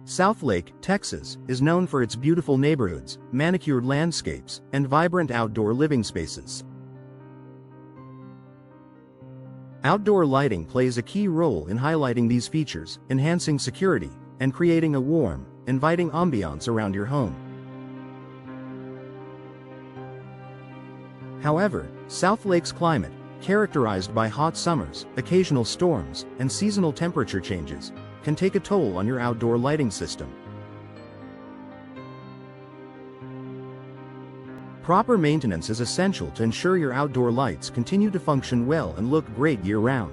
Southlake, Texas, is known for its beautiful neighborhoods, manicured landscapes, and vibrant outdoor living spaces. Outdoor lighting plays a key role in highlighting these features, enhancing security, and creating a warm, inviting ambiance around your home. However, Southlake's climate, characterized by hot summers, occasional storms, and seasonal temperature changes, can take a toll on your outdoor lighting system. Proper maintenance is essential to ensure your outdoor lights continue to function well and look great year-round.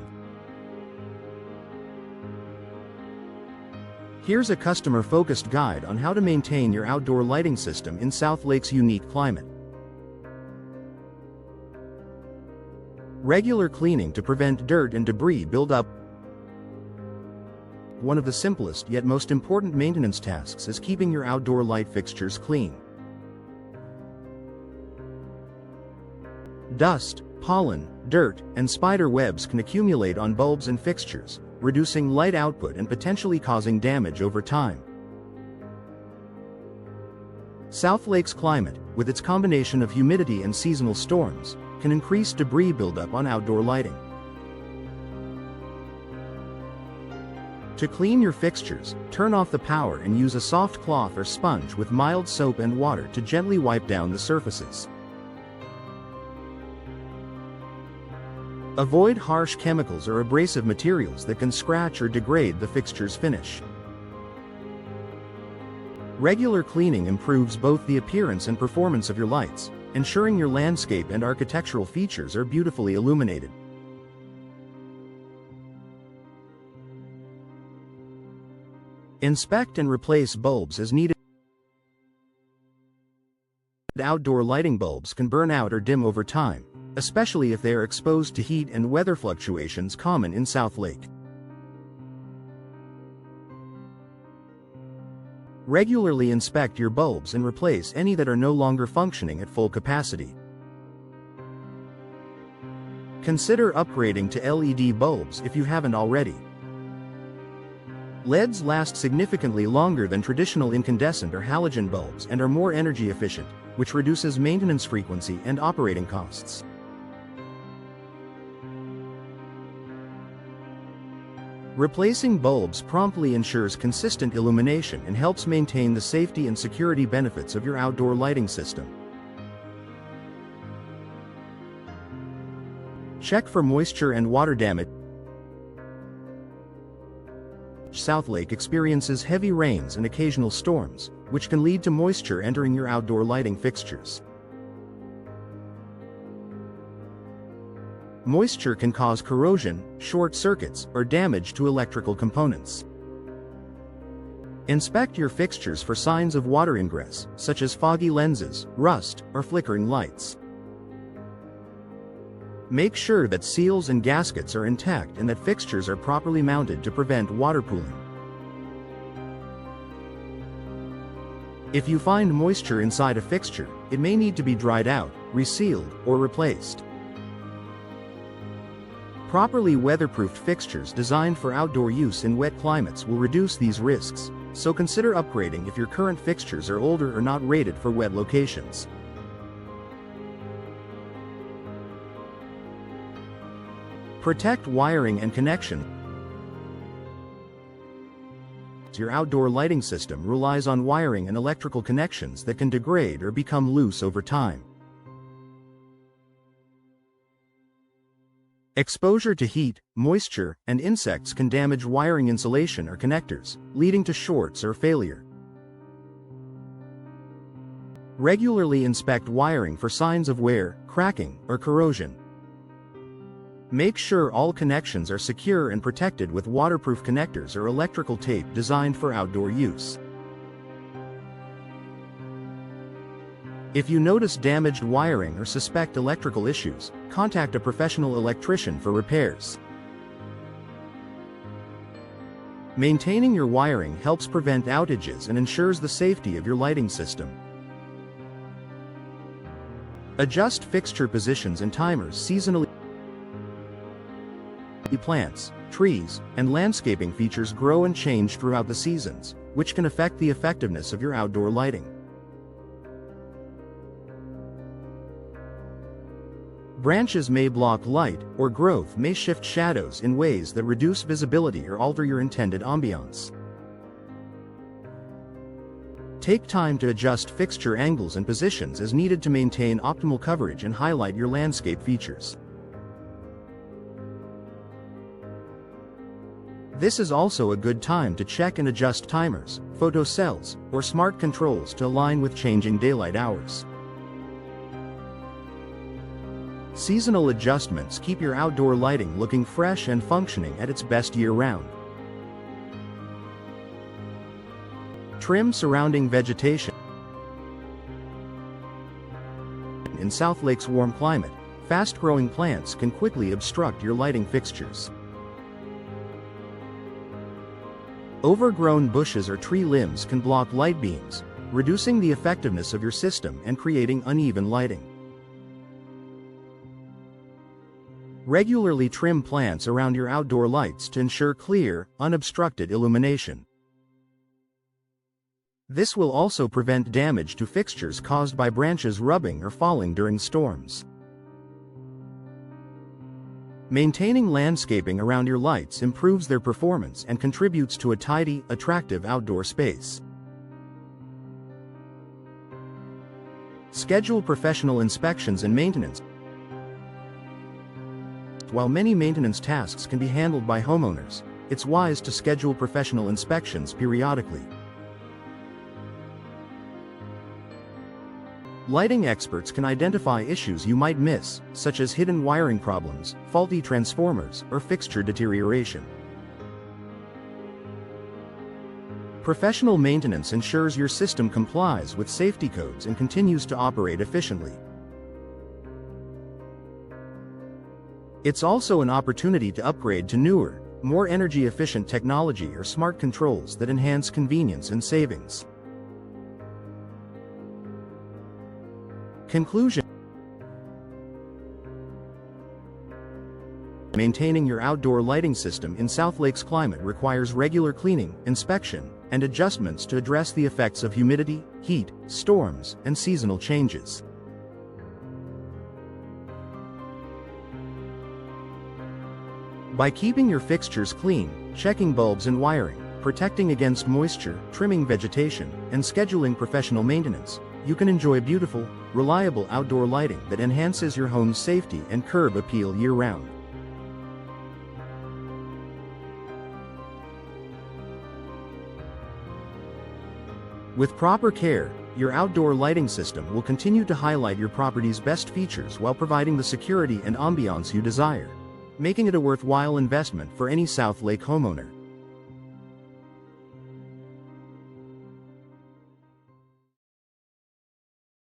Here's a customer-focused guide on how to maintain your outdoor lighting system in Southlake's unique climate. Regular cleaning to prevent dirt and debris buildup. One of the simplest yet most important maintenance tasks is keeping your outdoor light fixtures clean. Dust, pollen, dirt, and spider webs can accumulate on bulbs and fixtures, reducing light output and potentially causing damage over time. Southlake's climate, with its combination of humidity and seasonal storms, can increase debris buildup on outdoor lighting. To clean your fixtures, turn off the power and use a soft cloth or sponge with mild soap and water to gently wipe down the surfaces. Avoid harsh chemicals or abrasive materials that can scratch or degrade the fixture's finish. Regular cleaning improves both the appearance and performance of your lights, ensuring your landscape and architectural features are beautifully illuminated. Inspect and replace bulbs as needed. Outdoor lighting bulbs can burn out or dim over time, especially if they are exposed to heat and weather fluctuations common in Southlake. Regularly inspect your bulbs and replace any that are no longer functioning at full capacity. Consider upgrading to LED bulbs if you haven't already. LEDs last significantly longer than traditional incandescent or halogen bulbs and are more energy efficient, which reduces maintenance frequency and operating costs. Replacing bulbs promptly ensures consistent illumination and helps maintain the safety and security benefits of your outdoor lighting system. Check for moisture and water damage. Southlake experiences heavy rains and occasional storms, which can lead to moisture entering your outdoor lighting fixtures. Moisture can cause corrosion, short circuits, or damage to electrical components. Inspect your fixtures for signs of water ingress, such as foggy lenses, rust, or flickering lights. Make sure that seals and gaskets are intact and that fixtures are properly mounted to prevent water pooling. If you find moisture inside a fixture, it may need to be dried out, resealed, or replaced. Properly weatherproofed fixtures designed for outdoor use in wet climates will reduce these risks, so consider upgrading if your current fixtures are older or not rated for wet locations. Protect wiring and connection. Your outdoor lighting system relies on wiring and electrical connections that can degrade or become loose over time. Exposure to heat, moisture, and insects can damage wiring insulation or connectors, leading to shorts or failure. Regularly inspect wiring for signs of wear, cracking, or corrosion. Make sure all connections are secure and protected with waterproof connectors or electrical tape designed for outdoor use. If you notice damaged wiring or suspect electrical issues, contact a professional electrician for repairs. Maintaining your wiring helps prevent outages and ensures the safety of your lighting system. Adjust fixture positions and timers seasonally. Plants, trees, and landscaping features grow and change throughout the seasons, which can affect the effectiveness of your outdoor lighting. Branches may block light, or growth may shift shadows in ways that reduce visibility or alter your intended ambiance. Take time to adjust fixture angles and positions as needed to maintain optimal coverage and highlight your landscape features. This is also a good time to check and adjust timers, photocells, or smart controls to align with changing daylight hours. Seasonal adjustments keep your outdoor lighting looking fresh and functioning at its best year-round. Trim surrounding vegetation. In Southlake's warm climate, fast-growing plants can quickly obstruct your lighting fixtures. Overgrown bushes or tree limbs can block light beams, reducing the effectiveness of your system and creating uneven lighting. Regularly trim plants around your outdoor lights to ensure clear, unobstructed illumination. This will also prevent damage to fixtures caused by branches rubbing or falling during storms. Maintaining landscaping around your lights improves their performance and contributes to a tidy, attractive outdoor space. Schedule professional inspections and maintenance. While many maintenance tasks can be handled by homeowners, it's wise to schedule professional inspections periodically. Lighting experts can identify issues you might miss, such as hidden wiring problems, faulty transformers, or fixture deterioration. Professional maintenance ensures your system complies with safety codes and continues to operate efficiently. It's also an opportunity to upgrade to newer, more energy-efficient technology or smart controls that enhance convenience and savings. Conclusion. Maintaining your outdoor lighting system in Southlake's climate requires regular cleaning, inspection, and adjustments to address the effects of humidity, heat, storms, and seasonal changes. By keeping your fixtures clean, checking bulbs and wiring, protecting against moisture, trimming vegetation, and scheduling professional maintenance, you can enjoy beautiful, reliable outdoor lighting that enhances your home's safety and curb appeal year-round. With proper care, your outdoor lighting system will continue to highlight your property's best features while providing the security and ambiance you desire, making it a worthwhile investment for any Southlake homeowner.